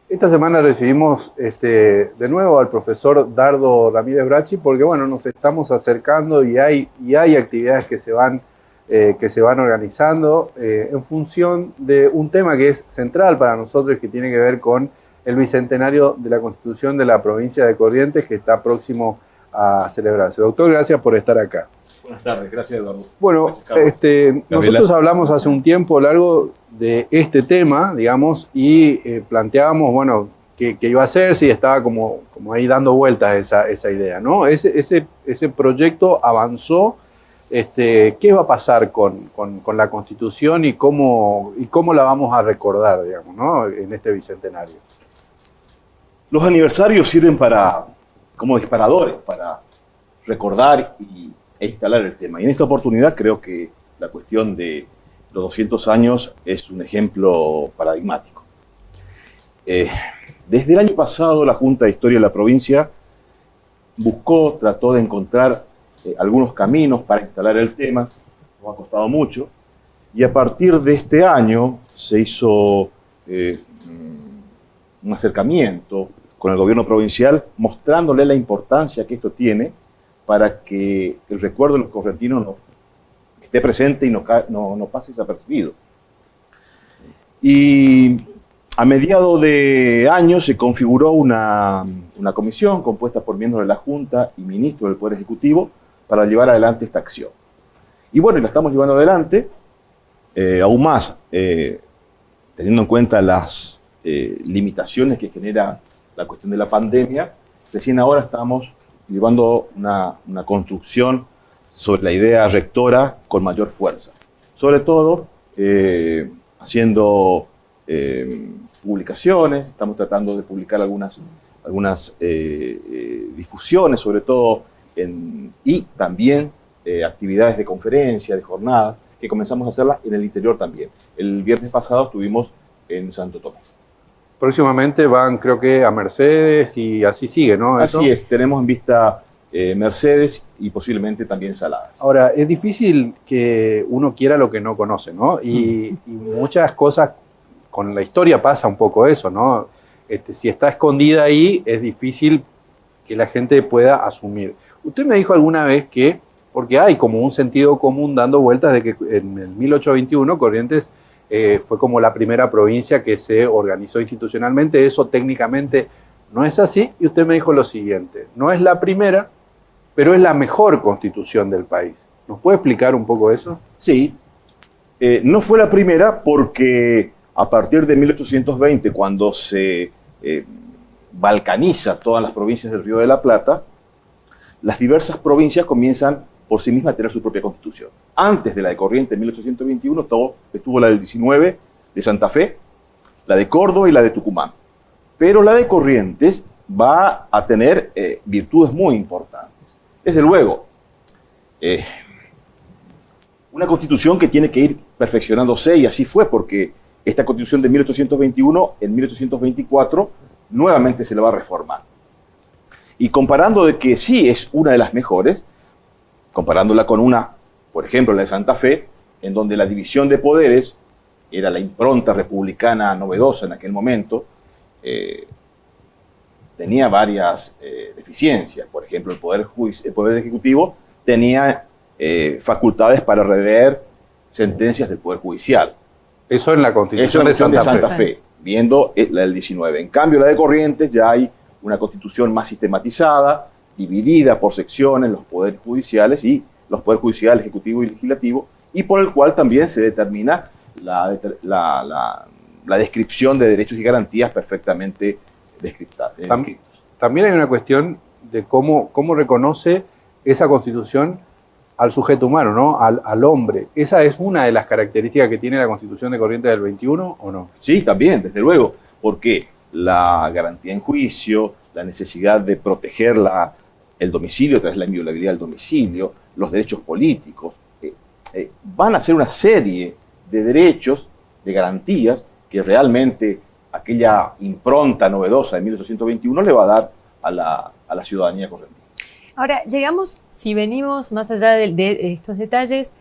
Esta semana recibimos de nuevo al profesor Dardo Ramírez Bracci porque bueno, nos estamos acercando y hay actividades que se van organizando en función de un tema que es central para nosotros y que tiene que ver con el bicentenario de la Constitución de la provincia de Corrientes, que está próximo a celebrarse. Doctor, gracias por estar acá. Buenas tardes, gracias Eduardo. Bueno, nosotros hablamos hace un tiempo largo de este tema, digamos, y planteábamos, bueno, qué iba a hacer, si estaba como ahí dando vueltas esa idea, ¿no? Ese proyecto avanzó. ¿Qué va a pasar con la Constitución y cómo la vamos a recordar, digamos, ¿no? En este bicentenario? Los aniversarios sirven como disparadores para recordar e instalar el tema. Y en esta oportunidad creo que la cuestión de los 200 años es un ejemplo paradigmático. Desde el año pasado la Junta de Historia de la provincia trató de encontrar algunos caminos para instalar el tema. Nos ha costado mucho. Y a partir de este año se hizo un acercamiento con el gobierno provincial mostrándole la importancia que esto tiene para que el recuerdo de los correntinos esté presente y no pase desapercibido. Y a mediados de año se configuró una comisión compuesta por miembros de la Junta y ministros del Poder Ejecutivo para llevar adelante esta acción. Y bueno, la estamos llevando adelante, aún más, teniendo en cuenta las limitaciones que genera la cuestión de la pandemia. Recién ahora estamos llevando una construcción sobre la idea rectora con mayor fuerza. Sobre todo, haciendo publicaciones, estamos tratando de publicar algunas difusiones, sobre todo, y también actividades de conferencia, de jornadas, que comenzamos a hacerlas en el interior también. El viernes pasado estuvimos en Santo Tomé. Próximamente van, creo que, a Mercedes y así sigue, ¿no? Así es, tenemos en vista Mercedes y posiblemente también Saladas. Ahora, es difícil que uno quiera lo que no conoce, ¿no? Y muchas cosas, con la historia pasa un poco eso, ¿no? Si está escondida ahí, es difícil que la gente pueda asumir. Usted me dijo alguna vez que, porque hay como un sentido común dando vueltas de que en el 1821 Corrientes fue como la primera provincia que se organizó institucionalmente. Eso técnicamente no es así. Y usted me dijo lo siguiente: no es la primera, pero es la mejor constitución del país. ¿Nos puede explicar un poco eso? Sí. No fue la primera porque a partir de 1820, cuando se balcaniza todas las provincias del Río de la Plata, las diversas provincias comienzan por sí mismas a tener su propia constitución. Antes de la de Corrientes en 1821 estuvo la del 19 de Santa Fe, la de Córdoba y la de Tucumán. Pero la de Corrientes va a tener virtudes muy importantes. Desde luego, una constitución que tiene que ir perfeccionándose, y así fue, porque esta constitución de 1821, en 1824, nuevamente se la va a reformar. Y comparando de que sí es una de las mejores, comparándola con una, por ejemplo, la de Santa Fe, en donde la división de poderes era la impronta republicana novedosa en aquel momento, tenía varias deficiencias. Por ejemplo, el poder Ejecutivo tenía facultades para rever sentencias del Poder Judicial. Eso en la Constitución de Santa Fe, viendo la del 19. En cambio, la de Corrientes ya hay una constitución más sistematizada, dividida por secciones, los poderes judiciales y los poderes judicial, ejecutivo y legislativo, y por el cual también se determina la descripción de derechos y garantías perfectamente descritos. También hay una cuestión de cómo reconoce esa Constitución al sujeto humano, ¿no? Al hombre. ¿Esa es una de las características que tiene la Constitución de Corrientes del 21 o no? Sí, también, desde luego, porque la garantía en juicio, la necesidad de proteger el domicilio, tras la inviolabilidad del domicilio, los derechos políticos, van a ser una serie de derechos, de garantías, que realmente aquella impronta novedosa de 1821 le va a dar a la ciudadanía correntina. Ahora, llegamos, si venimos más allá de estos detalles,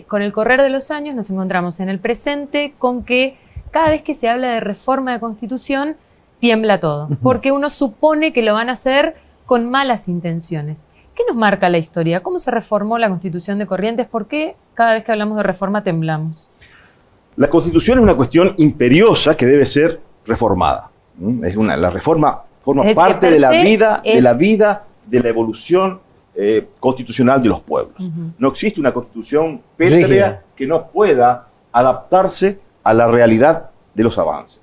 con el correr de los años nos encontramos en el presente con que cada vez que se habla de reforma de Constitución tiembla todo, porque uno supone que lo van a hacer con malas intenciones. ¿Qué nos marca la historia? ¿Cómo se reformó la Constitución de Corrientes? ¿Por qué cada vez que hablamos de reforma temblamos? La Constitución es una cuestión imperiosa que debe ser reformada. La reforma forma parte de la vida, de la evolución constitucional de los pueblos. No existe una Constitución pétrea que no pueda adaptarse a la realidad de los avances.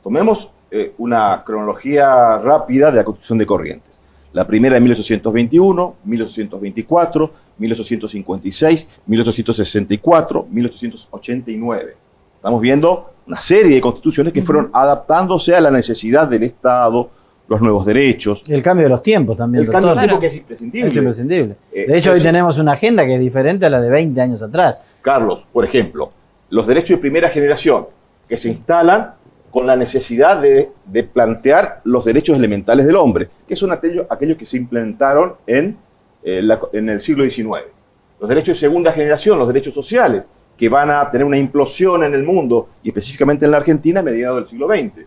Tomemos una cronología rápida de la Constitución de Corrientes. La primera en 1821, 1824, 1856, 1864, 1889. Estamos viendo una serie de constituciones que fueron adaptándose a la necesidad del Estado, los nuevos derechos. El cambio de los tiempos también, el cambio de los tiempos que es imprescindible. Es imprescindible. De hecho, hoy tenemos una agenda que es diferente a la de 20 años atrás. Carlos, por ejemplo, los derechos de primera generación que se instalan con la necesidad de plantear los derechos elementales del hombre, que son aquellos que se implementaron en el siglo XIX. Los derechos de segunda generación, los derechos sociales, que van a tener una implosión en el mundo, y específicamente en la Argentina, a mediados del siglo XX.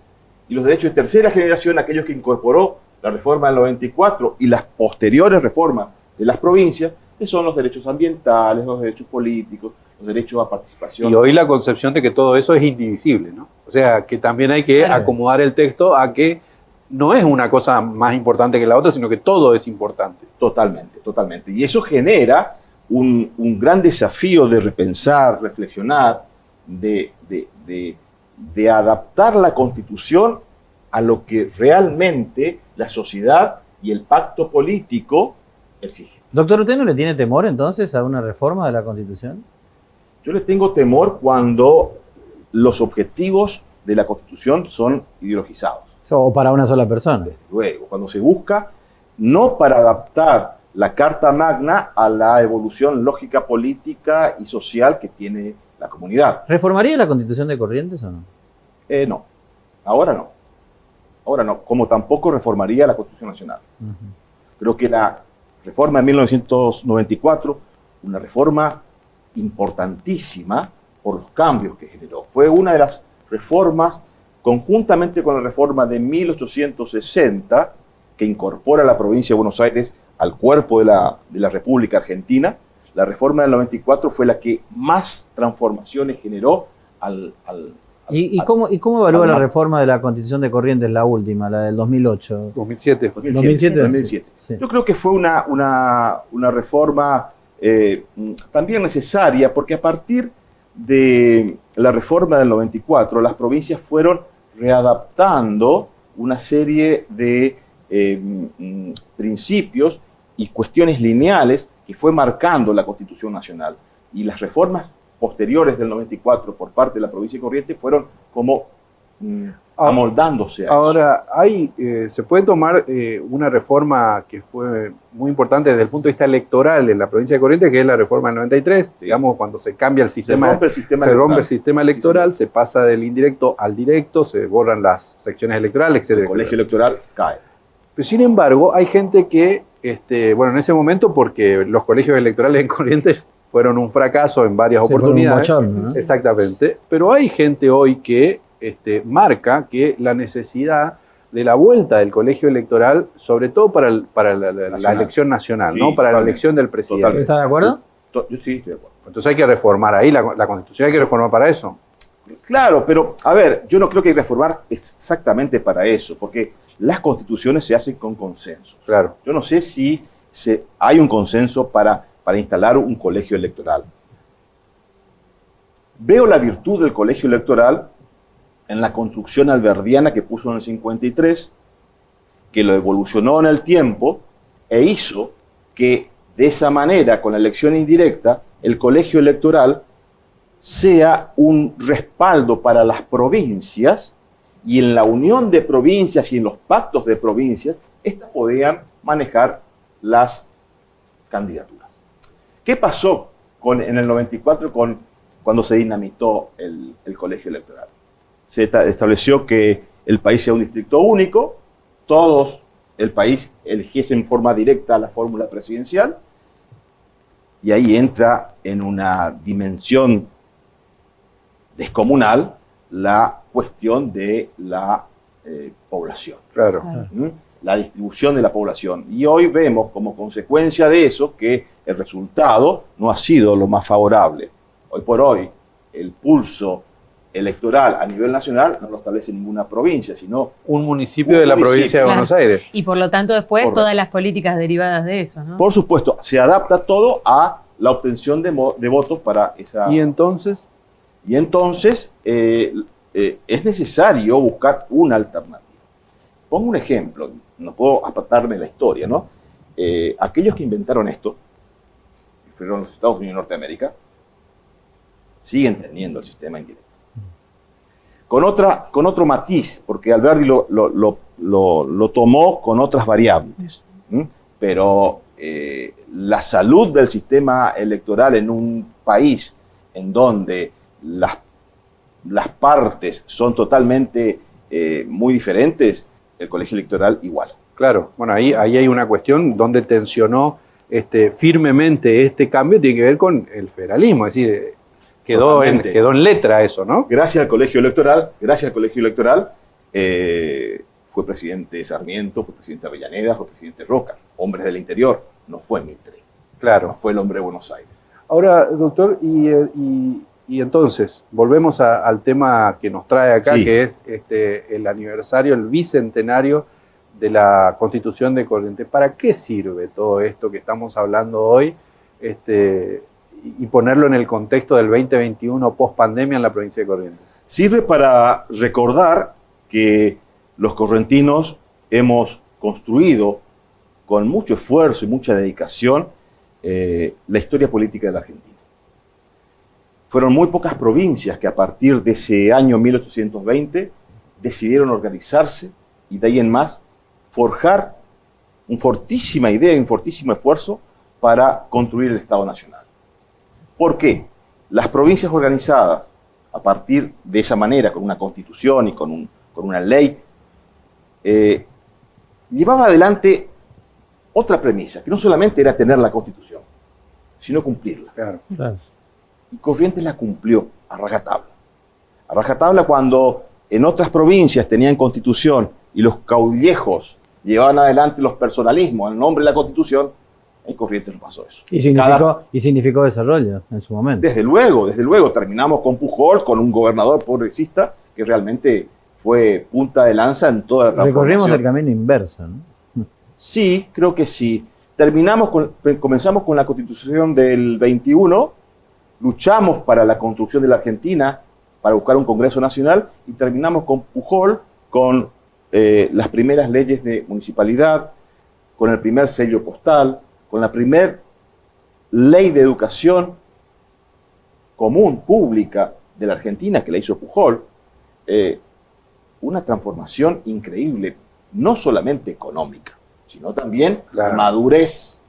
Y los derechos de tercera generación, aquellos que incorporó la reforma del 94 y las posteriores reformas de las provincias, que son los derechos ambientales, los derechos políticos, los derechos a participación. Y hoy la concepción de que todo eso es indivisible, ¿no? O sea, que también hay que acomodar el texto a que no es una cosa más importante que la otra, sino que todo es importante. Totalmente, totalmente. Y eso genera un gran desafío de repensar, reflexionar, de adaptar la Constitución a lo que realmente la sociedad y el pacto político exigen. Doctor, ¿usted no le tiene temor entonces a una reforma de la Constitución? Yo le tengo temor cuando los objetivos de la Constitución son ideologizados. O para una sola persona. Desde luego, cuando se busca no para adaptar la Carta Magna a la evolución lógica, política y social que tiene la comunidad. ¿Reformaría la Constitución de Corrientes o no? No, ahora no. Ahora no, como tampoco reformaría la Constitución Nacional. Creo que la reforma de 1994, una reforma importantísima por los cambios que generó. Fue una de las reformas, conjuntamente con la reforma de 1860, que incorpora la provincia de Buenos Aires al cuerpo de la República Argentina. La reforma del 94 fue la que más transformaciones generó ¿Y cómo evalúa la reforma de la Constitución de Corrientes, la última, la del 2008? 2007. 2007. Sí. Yo creo que fue una reforma también necesaria, porque a partir de la reforma del 94, las provincias fueron readaptando una serie de principios y cuestiones lineales que fue marcando la Constitución Nacional. Y las reformas posteriores del 94 por parte de la provincia de Corrientes fueron como amoldándose a eso. Ahora, se puede tomar una reforma que fue muy importante desde el punto de vista electoral en la provincia de Corrientes, que es la reforma del 93, digamos, cuando se cambia el sistema, rompe el sistema electoral, se pasa del indirecto al directo, se borran las secciones electorales, etc. El colegio electoral cae. Pero sin embargo, hay gente que, en ese momento, porque los colegios electorales en Corrientes fueron un fracaso en varias oportunidades. Un bochorno, ¿no? Exactamente. Pero hay gente hoy que marca que la necesidad de la vuelta del colegio electoral, sobre todo para la elección nacional, sí, ¿no? Para la elección del presidente. ¿Está de acuerdo? Yo sí estoy de acuerdo. Entonces hay que reformar ahí, la Constitución hay que reformar para eso. Claro, pero a ver, yo no creo que hay que reformar exactamente para eso, porque las constituciones se hacen con consenso. Claro. Yo no sé si hay un consenso para instalar un colegio electoral. Veo la virtud del colegio electoral en la construcción alberdiana que puso en el 53, que lo evolucionó en el tiempo e hizo que de esa manera, con la elección indirecta, el colegio electoral sea un respaldo para las provincias, y en la unión de provincias y en los pactos de provincias, éstas podían manejar las candidaturas. ¿Qué pasó en el 94 cuando se dinamitó el colegio electoral? Se estableció que el país sea un distrito único, todos el país eligiesen en forma directa la fórmula presidencial, y ahí entra en una dimensión descomunal la cuestión de la población. Claro. ¿Mm? La distribución de la población. Y hoy vemos como consecuencia de eso que el resultado no ha sido lo más favorable. Hoy por hoy, el pulso electoral a nivel nacional no lo establece ninguna provincia, sino Un municipio de la provincia de Claro. Buenos Aires. Y por lo tanto después Correcto. todas las políticas derivadas de eso, ¿no? por supuesto, se adapta todo a la obtención de votos para esa... Y entonces, Y entonces es necesario buscar una alternativa. Pongo un ejemplo, no puedo apartarme de la historia, ¿no? Aquellos que inventaron esto, que fueron los Estados Unidos de Norteamérica, siguen teniendo el sistema indirecto. Con otro matiz, porque Alberti lo tomó con otras variables. ¿M? Pero la salud del sistema electoral en un país en donde las partes son totalmente muy diferentes, el colegio electoral igual. claro, bueno, ahí hay una cuestión donde tensionó firmemente este cambio, tiene que ver con el federalismo, es decir, quedó Totalmente. en letra eso, ¿no? Gracias al colegio electoral, fue presidente Sarmiento, fue presidente Avellaneda, fue presidente Roca, hombres del interior, no fue Mitre, no Claro. fue el hombre de Buenos Aires. Ahora, doctor, y entonces, volvemos al tema que nos trae acá, Sí. que es el aniversario, el bicentenario de la Constitución de Corrientes. ¿Para qué sirve todo esto que estamos hablando hoy? Y ponerlo en el contexto del 2021 post-pandemia en la provincia de Corrientes. Sirve para recordar que los correntinos hemos construido con mucho esfuerzo y mucha dedicación la historia política de la Argentina. Fueron muy pocas provincias que a partir de ese año 1820 decidieron organizarse y de ahí en más forjar una fortísima idea y un fortísimo esfuerzo para construir el Estado Nacional. ¿Por qué? Las provincias organizadas a partir de esa manera, con una constitución y con una ley, llevaba adelante otra premisa, que no solamente era tener la constitución, sino cumplirla. Claro. Claro. Y Corrientes la cumplió a rajatabla. A rajatabla cuando en otras provincias tenían constitución y los caudillejos llevaban adelante los personalismos en nombre de la constitución, en Corrientes no pasó eso. Y significó desarrollo en su momento. Desde luego, terminamos con Pujol, con un gobernador progresista que realmente fue punta de lanza en toda la transformación. Recorrimos el camino inverso, ¿no? Sí, creo que sí. Comenzamos con la Constitución del 21, luchamos para la construcción de la Argentina, para buscar un Congreso Nacional, y terminamos con Pujol, con las primeras leyes de municipalidad, con el primer sello postal, con la primera ley de educación común, pública, de la Argentina, que la hizo Pujol. Una transformación increíble, no solamente económica, sino también Claro. madurez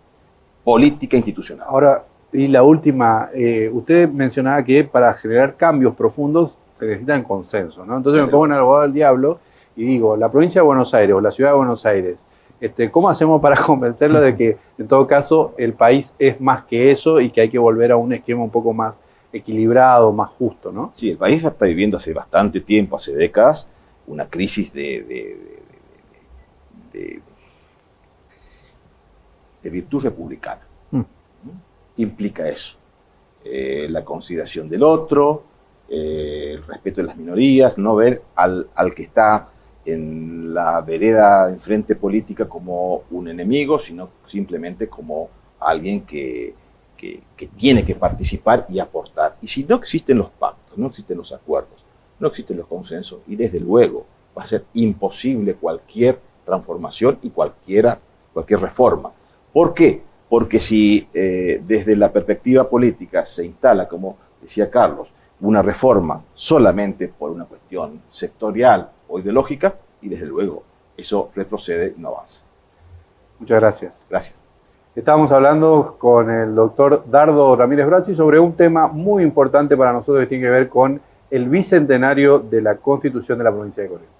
política institucional. Ahora, y la última, usted mencionaba que para generar cambios profundos se necesitan consenso, ¿no? Entonces me pongo en el abogado del diablo y digo, la provincia de Buenos Aires o la ciudad de Buenos Aires, ¿cómo hacemos para convencerlo de que en todo caso el país es más que eso y que hay que volver a un esquema un poco más equilibrado, más justo, ¿no? Sí, el país está viviendo hace bastante tiempo, hace décadas, una crisis de virtud republicana. ¿Qué implica eso? La consideración del otro, el respeto de las minorías, no ver al que está en la vereda enfrente política como un enemigo, sino simplemente como alguien que tiene que participar y aportar. Y si no existen los pactos, no existen los acuerdos, no existen los consensos, y desde luego va a ser imposible cualquier transformación y cualquier reforma. ¿Por qué? Porque si desde la perspectiva política se instala, como decía Carlos, una reforma solamente por una cuestión sectorial o ideológica, y desde luego eso retrocede y no avanza. Muchas gracias. Gracias. Estábamos hablando con el doctor Dardo Ramírez Bracci sobre un tema muy importante para nosotros que tiene que ver con el bicentenario de la Constitución de la provincia de Corrientes.